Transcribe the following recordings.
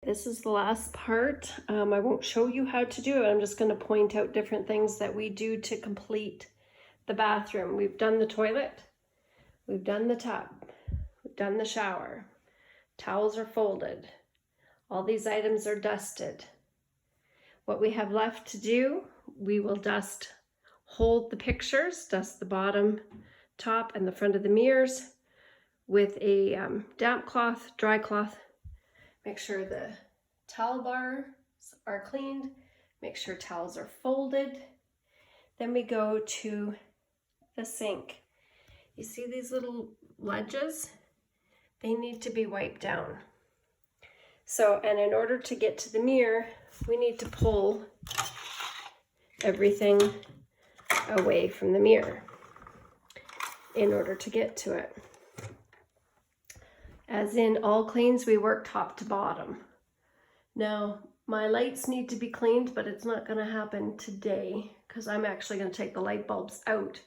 this is the last part. I won't show you how to do it. I'm just going to point out different things that we do to complete the bathroom. We've done the toilet, we've done the tub, we've done the shower, towels are folded, all these items are dusted. What we have left to do, we will hold the pictures, dust the bottom, top, and the front of the mirrors with a damp cloth, dry cloth. Make sure the towel bars are cleaned. Make sure towels are folded. Then we go to the sink. You see these little ledges? They need to be wiped down. So, and in order to get to the mirror, we need to pull everything away from the mirror in order to get to it. As in all cleans, we work top to bottom. Now, my lights need to be cleaned, but it's not going to happen today because I'm actually going to take the light bulbs out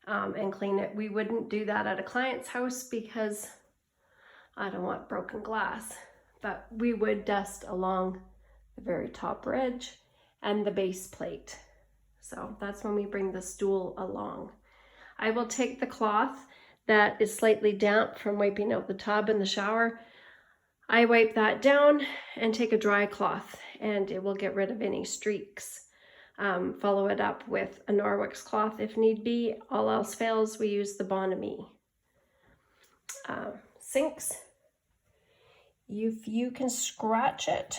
and clean it. We wouldn't do that at a client's house because I don't want broken glass, but we would dust along the very top ridge and the base plate. So that's when we bring the stool along. I will take the cloth that is slightly damp from wiping out the tub in the shower. I wipe that down and take a dry cloth and it will get rid of any streaks. Follow it up with a Norwex cloth if need be. All else fails, we use the Bonami. Sinks, if you can scratch it,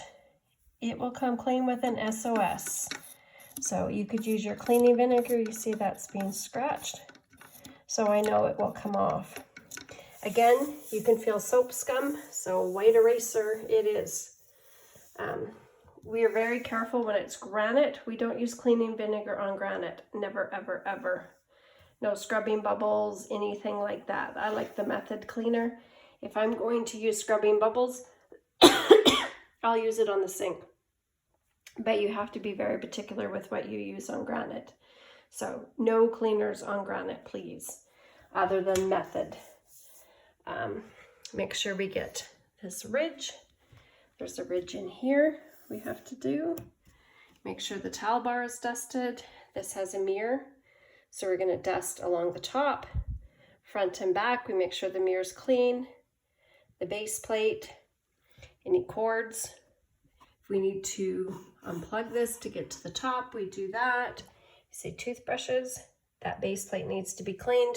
it will come clean with an SOS. So you could use your cleaning vinegar. You see that's being scratched. So I know it will come off. Again, you can feel soap scum, so white eraser it is. We are very careful when it's granite. We don't use cleaning vinegar on granite. Never, ever, ever. No scrubbing bubbles, anything like that. I like the Method cleaner. If I'm going to use scrubbing bubbles, I'll use it on the sink. But you have to be very particular with what you use on granite. So no cleaners on granite, please, other than Method. Make sure we get this ridge. There's a ridge in here we have to do. Make sure the towel bar is dusted. This has a mirror, so we're going to dust along the top, front and back. We make sure the mirror's clean, the base plate, any cords. If we need to unplug this to get to the top, we do that. Say toothbrushes, that base plate needs to be cleaned.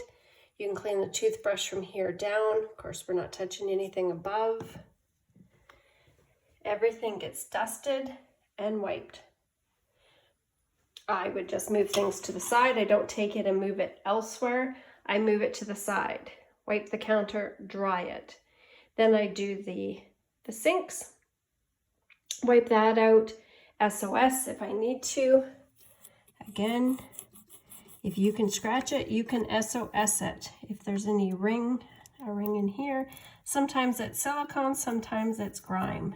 You can clean the toothbrush from here down. Of course, we're not touching anything above. Everything gets dusted and wiped. I would just move things to the side. I don't take it and move it elsewhere. I move it to the side, wipe the counter, dry it. Then I do the sinks, wipe that out, SOS if I need to. Again, if you can scratch it, you can SOS it. If there's any a ring in here, sometimes it's silicone, sometimes it's grime.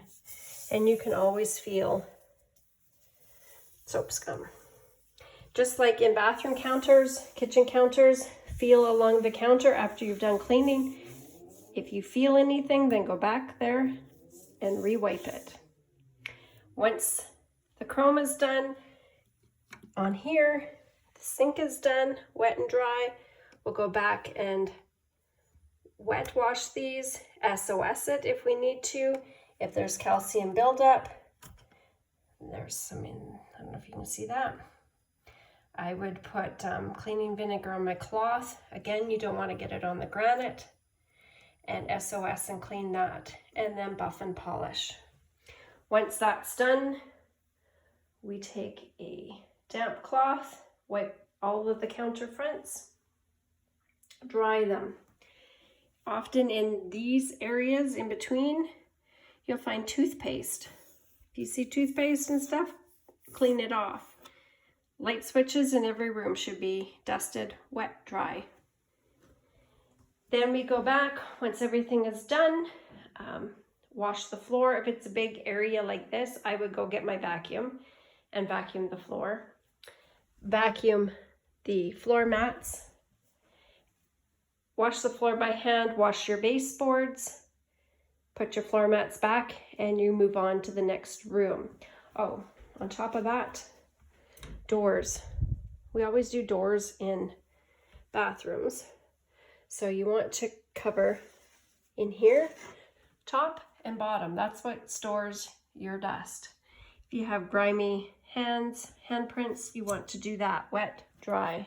And you can always feel soap scum. Just like in bathroom counters, kitchen counters, feel along the counter after you've done cleaning. If you feel anything, then go back there and re-wipe it. Once the chrome is done, on here, the sink is done, wet and dry. We'll go back and wet wash these, SOS it if we need to. If there's calcium buildup, there's some I don't know if you can see that. I would put cleaning vinegar on my cloth. Again, you don't want to get it on the granite. And SOS and clean that. And then buff and polish. Once that's done, we take a damp cloth, wipe all of the counter fronts, dry them. Often in these areas in between, you'll find toothpaste. If you see toothpaste and stuff, clean it off. Light switches in every room should be dusted, wet, dry. Then we go back, once everything is done, wash the floor. If it's a big area like this, I would go get my vacuum and vacuum the floor. Vacuum the floor mats. Wash the floor by hand, wash your baseboards, put your floor mats back and you move on to the next room. Oh, on top of that, doors. We always do doors in bathrooms. So you want to cover in here, top and bottom. That's what stores your dust. If you have grimy hands, handprints, you want to do that wet, dry.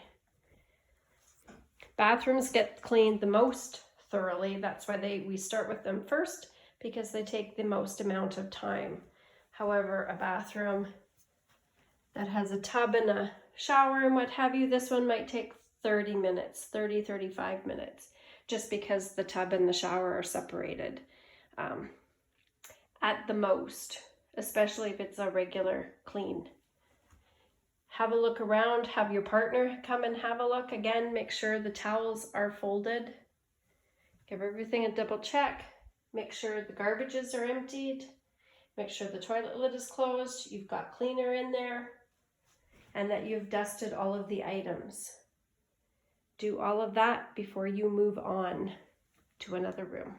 Bathrooms get cleaned the most thoroughly. That's why we start with them first, because they take the most amount of time. However, a bathroom that has a tub and a shower and what have you, this one might take 30 minutes, 30, 35 minutes, just because the tub and the shower are separated at the most, especially if it's a regular clean. Have a look around, have your partner come and have a look. Again, make sure the towels are folded. Give everything a double check. Make sure the garbages are emptied. Make sure the toilet lid is closed. You've got cleaner in there, and that you've dusted all of the items. Do all of that before you move on to another room.